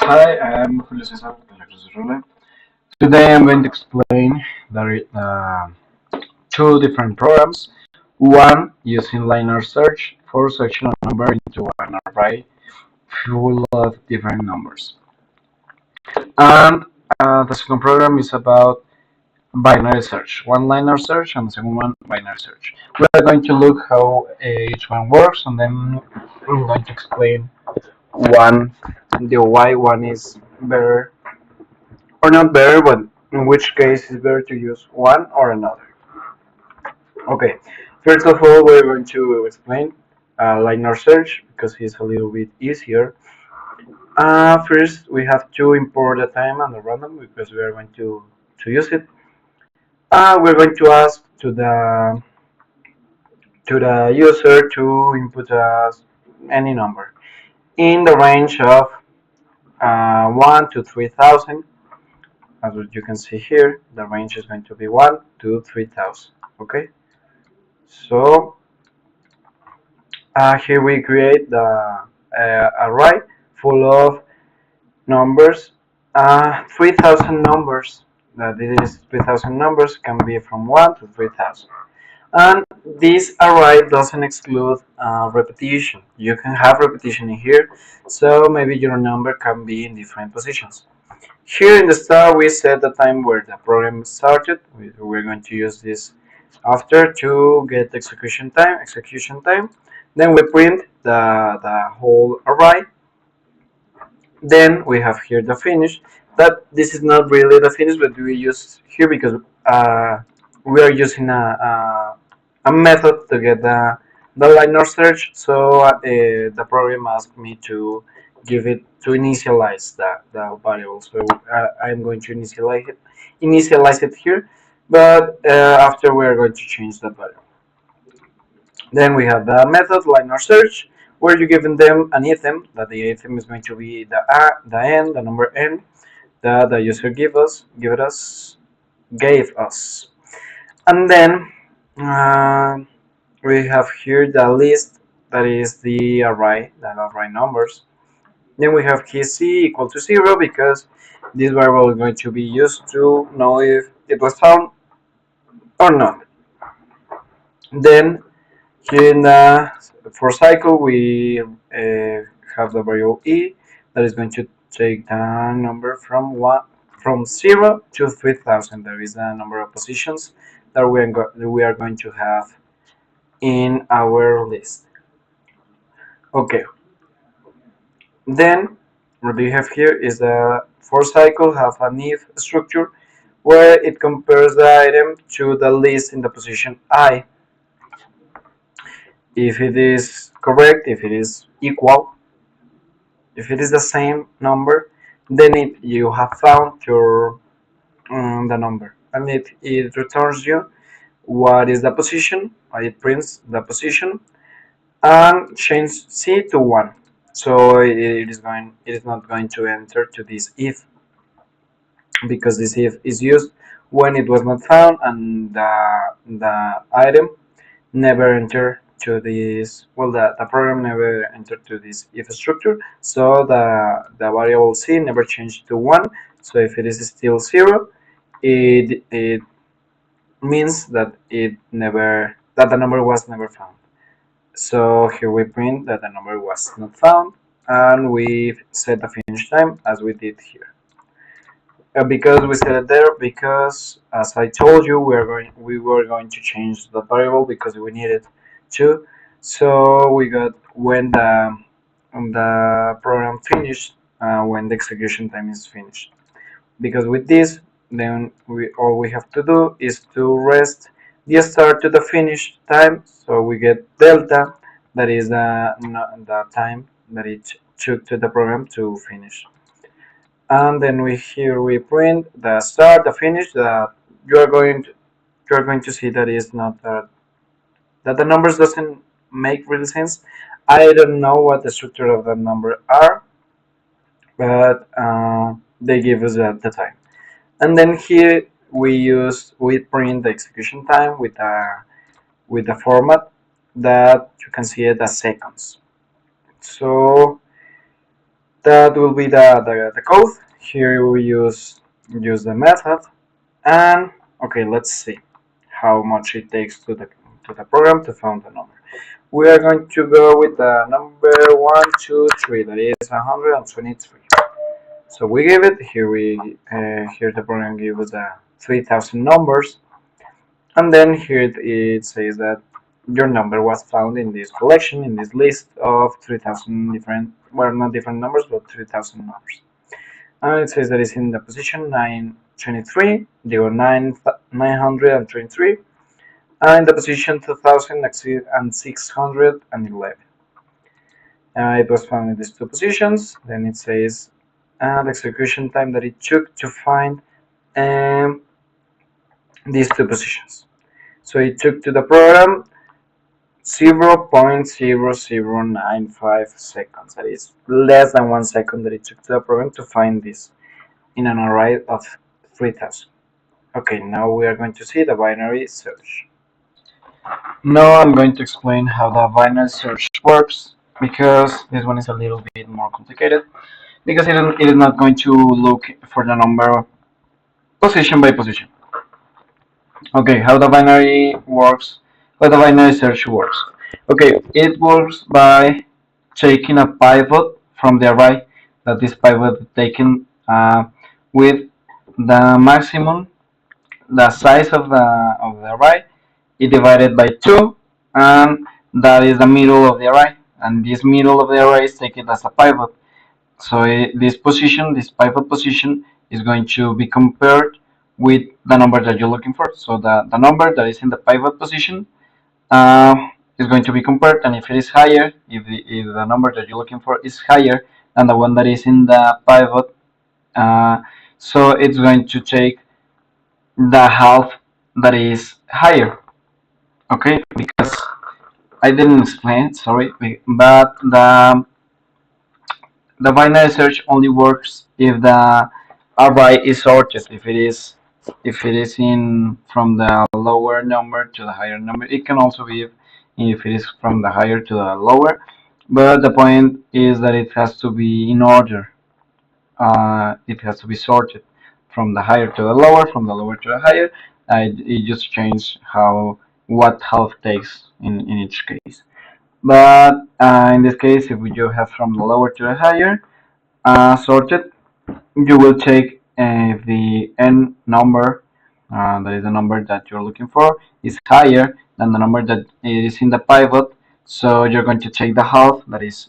Hi, I'm Julio Cesar, 2CBIS. Today I'm going to explain two different programs. One using linear search for searching a number into an array full of different numbers. And the second program is about binary search. One linear search and the second one binary search. We are going to look how each one works, and then I'm going to explain one the why one is better or not better, but in which case it's better to use one or another. Okay, first of all, we're going to explain linear search because it's a little bit easier. First, we have to import the time and the random because we are going to use it. We're going to ask to the user to input us any number in the range of 1 to 3000. As you can see here, the range is going to be 1 to 3000. Okay, so here we create the array full of numbers, 3000 numbers. This is 3000 numbers can be from 1 to 3000. And this array doesn't exclude repetition. You can have repetition in here, so maybe your number can be in different positions. Here in the start, we set the time where the program started. We're going to use this after to get execution time. Then we print the whole array. Then we have here the finish. But this is not really the finish, but we use here because we are using a method to get the linear search. So the program asked me to give it to initialize the variable. So I'm going to initialize it here, but after we are going to change that variable. Then we have the method linear search, where you're giving them an item. That the item is going to be the n, the number n that the user gave us, and then we have here the list, that is the array numbers. Then we have key c equal to 0 because this variable is going to be used to know if it was found or not. Then here in the for cycle, we have the variable e that is going to take the number from 0 to 3000. There is the number of positions that we are going to have in our list. Okay. Then what we have here is the for cycle have an if structure where it compares the item to the list in the position I. If it is correct, if it is equal, if it is the same number, then you have found the number, and it returns you what is the position. It prints the position and change c to 1. So it is not going to enter to this if, because this if is used when it was not found and the item never entered to this, well, the program never entered to this if structure, so the variable c never changed to 1. So if it is still 0, it means that the number was never found. So here we print that the number was not found, and we set the finish time as we did here. Because we set it there, because as I told you, we were going to change the variable because we needed to. So we got when the program finished, when the execution time is finished. Because with this, then all we have to do is to rest the start to the finish time. So we get delta, that is the time that it took to the program to finish. And then we print the start, the finish. That you are going to see that is not that the numbers doesn't make real sense. I don't know what the structure of the number are, but they give us the time. And then here we print the execution time with the format that you can see it as seconds. So That will be the code. Here we use the method, and okay, let's see how much it takes to the program to find the number. We are going to go with the number 123, that is 123. So we give it here. Here the program gives us the 3,000 numbers, and then here it says that your number was found in this collection, in this list of 3,000 different, well, not different numbers, but 3,000 numbers. And it says that it's in the position 923, 923, and in the position 2,611. It was found in these two positions. Then it says the execution time that it took to find um, these two positions. So it took to the program 0.0095 seconds. That is less than 1 second that it took to the program to find this in an array of 3,000. Okay, now we are going to see the binary search. Now I'm going to explain how the binary search works, because this one is a little bit more complicated, because it is not going to look for the number position by position. Okay, how the binary works, how the binary search works. Okay, it works by taking a pivot from the array, that this pivot is taken with the maximum, the size of the array is divided by 2, and that is the middle of the array, and this middle of the array is taken as a pivot. So this position, this pivot position, is going to be compared with the number that you're looking for. So the number that is in the pivot position uh, is going to be compared, and if it is higher, if the number that you're looking for is higher than the one that is in the pivot, so it's going to take the half that is higher. Okay, because I didn't explain, sorry, but the binary search only works if the array is sorted. If it is in from the lower number to the higher number. It can also be if it is from the higher to the lower, but the point is that it has to be in order. It has to be sorted from the higher to the lower, from the lower to the higher. It just changes what half takes in each case. But in this case, if we do have from the lower to the higher sorted, you will take the n number, that is the number that you're looking for, is higher than the number that is in the pivot. So you're going to take the half that is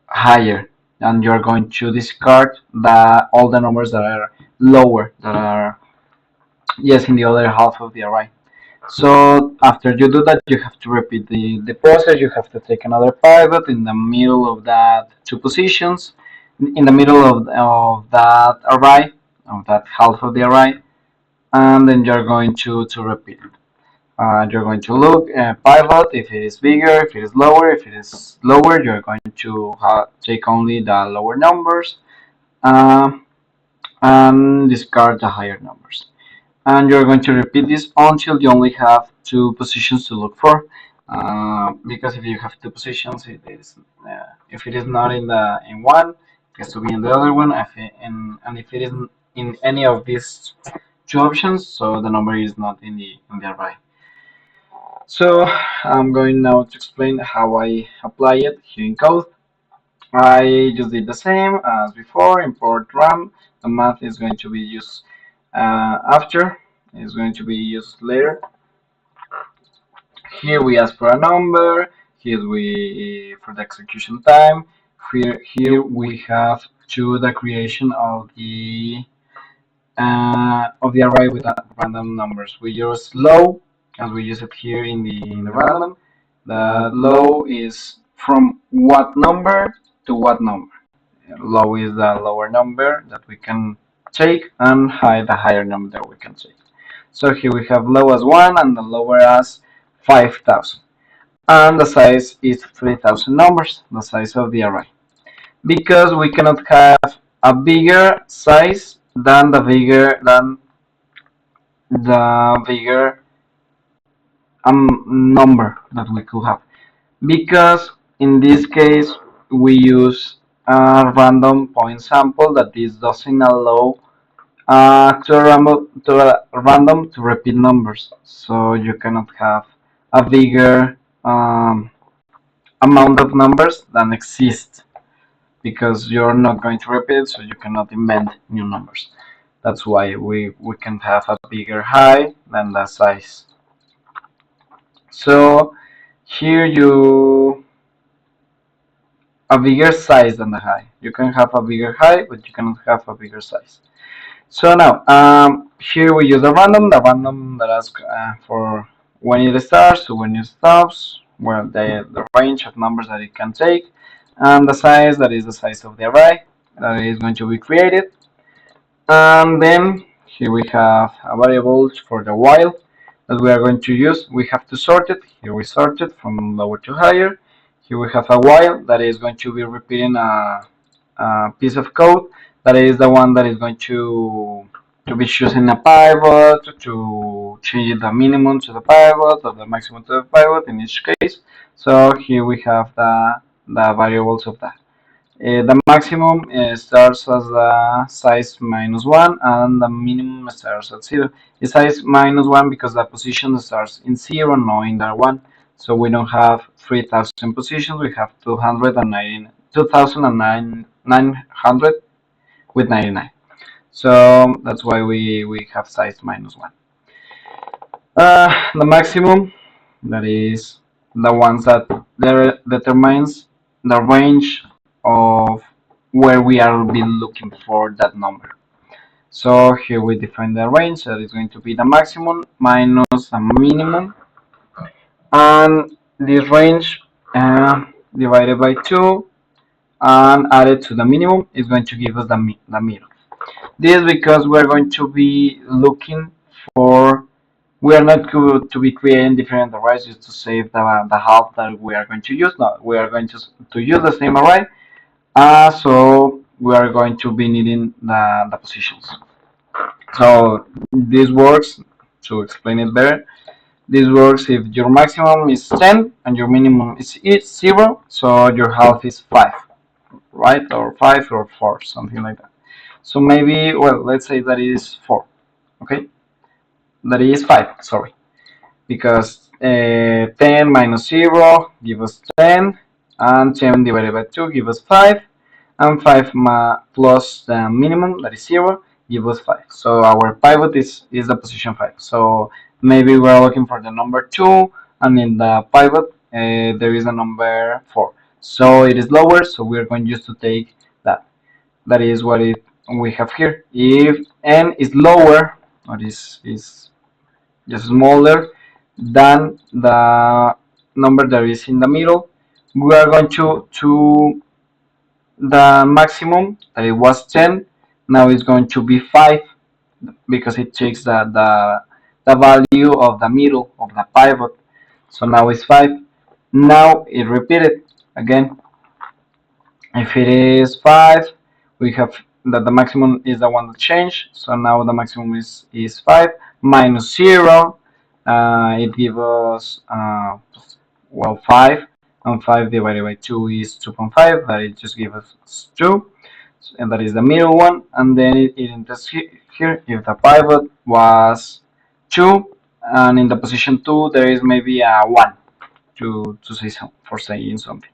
higher, and you're going to discard all the numbers that are lower, that are, yes, in the other half of the array. So after you do that, you have to repeat the process. You have to take another pivot in the middle of that two positions, in the middle of that array, of that half of the array, and then you're going to repeat it. You're going to look pivot if it is bigger, if it is lower. If it is lower, you're going to take only the lower numbers, um, and discard the higher numbers. And you're going to repeat this until you only have two positions to look for. Because if you have two positions, if it is not in one, it has to be in the other one. And if it is in any of these two options, so the number is not in the array. So I'm going now to explain how I apply it here in code. I just did the same as before. Import RAM. The math is going to be used after. Is going to be used later. Here we ask for a number. Here we for the execution time. Here we have to the creation of the array with random numbers. We use low, as we use it here in the random. The low is from what number to what number. Low is the lower number that we can take, and high the higher number that we can take. So here we have low as 1 and the lower as 5,000. And the size is 3,000 numbers, the size of the array. Because we cannot have a bigger size than the bigger number that we could have. Because in this case we use a random point sample that this doesn't allow to a random to repeat numbers. So you cannot have a bigger amount of numbers than exist because you're not going to repeat, so you cannot invent new numbers. That's why we can have a bigger high than the size. So here you a bigger size than the high. You can have a bigger high, but you cannot have a bigger size. So now, here we use the random that asks for when it starts to when it stops, well, the range of numbers that it can take, and the size, that is the size of the array that is going to be created. And then here we have a variable for the while that we are going to use. We have to sort it. Here we sort it from lower to higher. Here we have a while that is going to be repeating a piece of code that is the one that is going to be choosing a pivot, to change the minimum to the pivot or the maximum to the pivot in each case. So here we have the variables of that. The maximum starts as the size -1 and the minimum starts at 0. It's size -1 because the position starts in 0, not in the 1. So we don't have 3,000 positions, we have 2,900 with 99. So that's why we have size -1. The maximum, that is the ones that determines the range of where we are been looking for that number. So here we define the range that is going to be the maximum minus the minimum, and this range divided by 2 and added to the minimum is going to give us the middle. This because we're going to be looking for, we are not going to be creating different arrays just to save the half that we are going to use. No, we are going to use the same array. So we are going to be needing the positions. So this works, to explain it better, this works if your maximum is 10 and your minimum is 0, so your half is 5, right? Or 5 or 4, something like that. So maybe, well, let's say that is 4, okay? That is 5, sorry. Because 10 minus 0 gives us 10, and 10 divided by 2 gives us 5, and 5 plus the minimum, that is 0, gives us 5. So our pivot is the position 5. So maybe we're looking for the number 2, and in the pivot there is a number 4. So it is lower, so we're going just to take that. That is what we have here. If n is lower, or is just smaller than the number that is in the middle, we are going to the maximum that it was 10, now it's going to be 5 because it takes the value of the middle of the pivot. So now it's 5. Now it repeated again. If it is 5, we have that the maximum is the one that changed. So now the maximum is 5 minus 0. It gives us, well, 5. And 5 divided by 2 is 2.5. That it just gives us 2. And that is the middle one. And then it enters here if the pivot was 2. And in the position 2, there is maybe a 1 to say some, for saying something.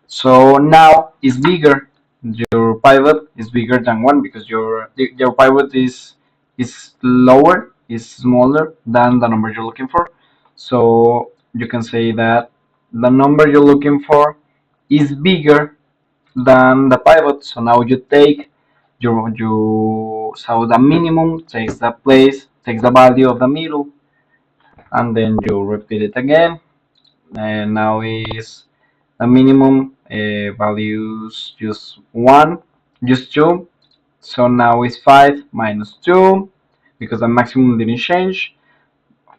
So now it's bigger. Your pivot is bigger than 1 because your pivot is lower, is smaller than the number you're looking for. So you can say that the number you're looking for is bigger than the pivot. So now you take so the minimum takes the value of the middle, and then you repeat it again. And now is the minimum values just 1, just 2. So now it's 5 minus 2 because the maximum didn't change.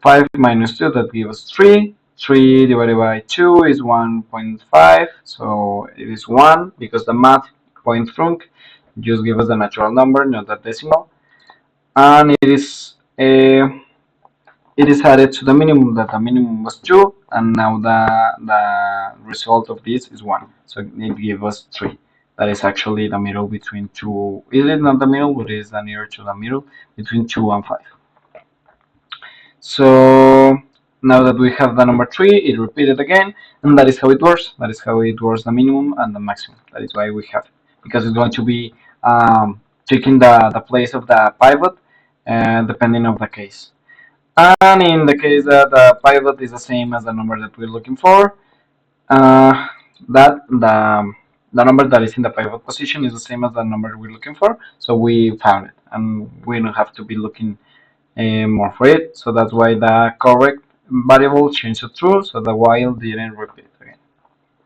5 minus 2, that gives us 3. 3 divided by 2 is 1.5. So it is 1 because the math point frunk just give us the natural number, not the decimal. And it is added to the minimum, that the minimum was 2, and now the result of this is 1. So it gives us 3. that is actually the middle between two. It is not the middle, but it is the near to the middle between 2 and 5. So now that we have the number 3, it repeated again, and that is how it works. That is how it works, the minimum and the maximum. That is why we have it, because it's going to be taking the place of the pivot, depending on the case. And in the case that the pivot is the same as the number that we're looking for, uh, that the number that is in the pivot position is the same as the number we're looking for, so we found it, and we don't have to be looking more for it. So that's why the correct variable changed to true, so the while didn't repeat again.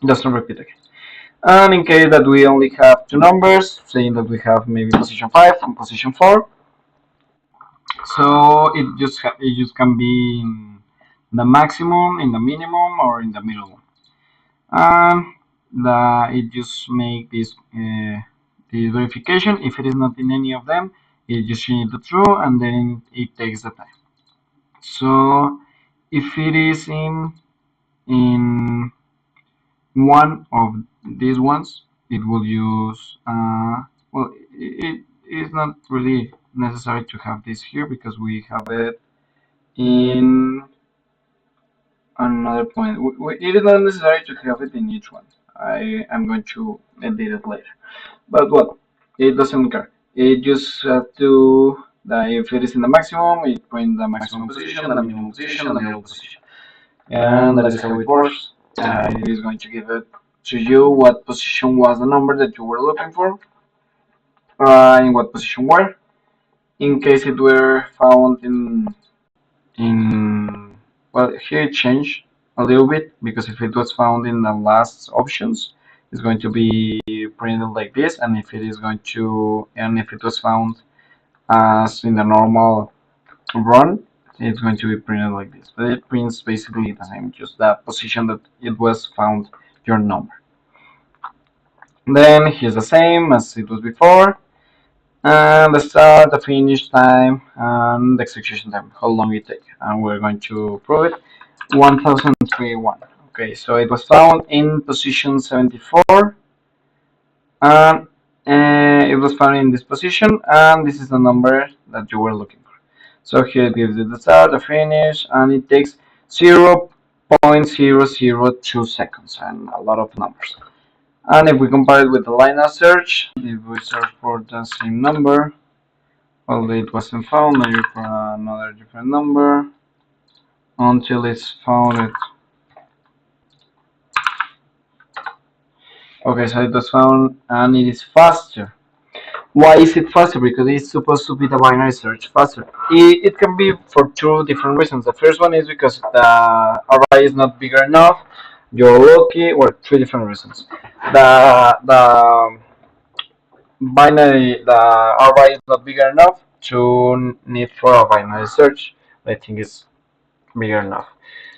Doesn't repeat again. And in case that we only have two numbers, saying that we have maybe position 5 and position 4, so it just can be in the maximum, in the minimum, or in the middle. And it just make this verification. If it is not in any of them, it just change it to true, and then it takes the time. So if it is in one of these ones, it will use well, it is not really necessary to have this here because we have it in another point. It is not necessary to have it in each one. I am going to edit it later. But well, it doesn't care. It just have to that if it is in the maximum, it prints the maximum position, the minimum position, and the middle position. And that is how it works. It is going to give it to you what position was the number that you were looking for, in what position were. In case it were found in well, here it changed a little bit because if it was found in the last options, it's going to be printed like this, and if it was found as in the normal run, it's going to be printed like this. But it prints basically the same, just the position that it was found your number. Then here's the same as it was before, and the start, the finish time, and the execution time, how long it takes. And we're going to prove it. 1031. Okay, so it was found in position 74, and it was found in this position, and this is the number that you were looking for. So here it gives you the start, the finish, and it takes 0.002 seconds, and a lot of numbers. And if we compare it with the line of search, if we search for the same number, although it wasn't found, maybe for another different number, until it's found. Okay, so it was found, and it is faster. Why is it faster? Because it's supposed to be the binary search faster. It can be for two different reasons. The first one is because the array is not bigger enough. You're lucky. Well, three different reasons. The binary, the array is not bigger enough to need for a binary search. I think it's bigger enough.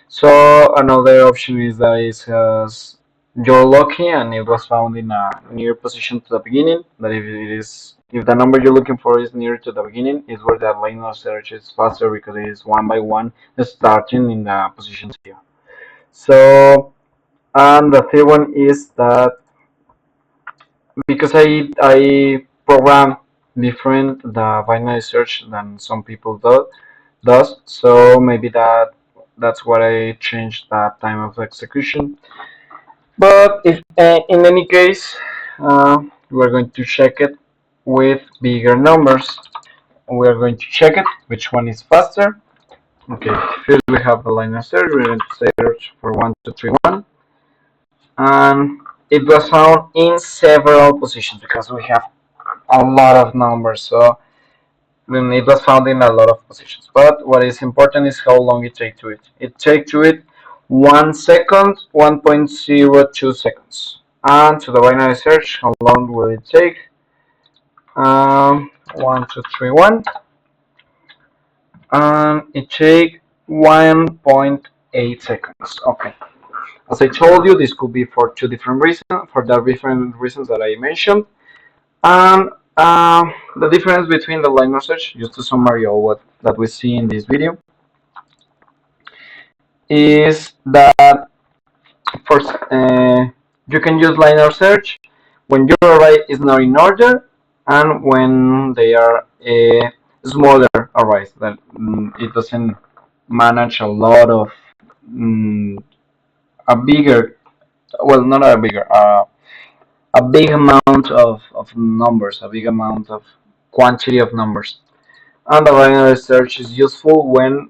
So another option is that it has you're lucky and it was found in a near position to the beginning. That if the number you're looking for is near to the beginning, is where the line of search is faster because it is one by one starting in the position 0. So and the third one is that because I program different the binary search than some people does, so maybe that's what I changed the time of execution. But if in any case, we're going to check it with bigger numbers. We're going to check it which one is faster. Okay, first we have the line of search. We're going to search for 1231, and it was found in several positions because we have a lot of numbers. So then it was found in a lot of positions. But what is important is how long it takes to it. It takes to it 1 second, 1.02 seconds. And to the binary search, how long will it take? 1231. And it takes 1.8 seconds. Okay. As I told you, this could be for two different reasons, for the different reasons that I mentioned. And the difference between the line of search, just to summarize all what that we see in this video, is that first you can use line of search when your array is not in order, and when they are smaller arrays that it doesn't manage a lot of mm, a bigger, well, not a bigger, a big amount of numbers, a big amount of quantity of numbers. And the binary search is useful when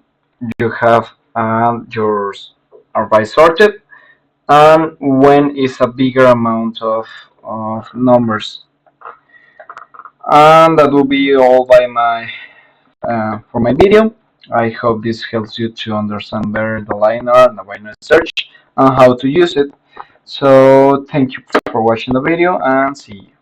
you have your array sorted, and when it's a bigger amount of numbers. And that will be all by my for my video. I hope this helps you to understand better the liner and the binary search and how to use it. So thank you for watching the video, and see you.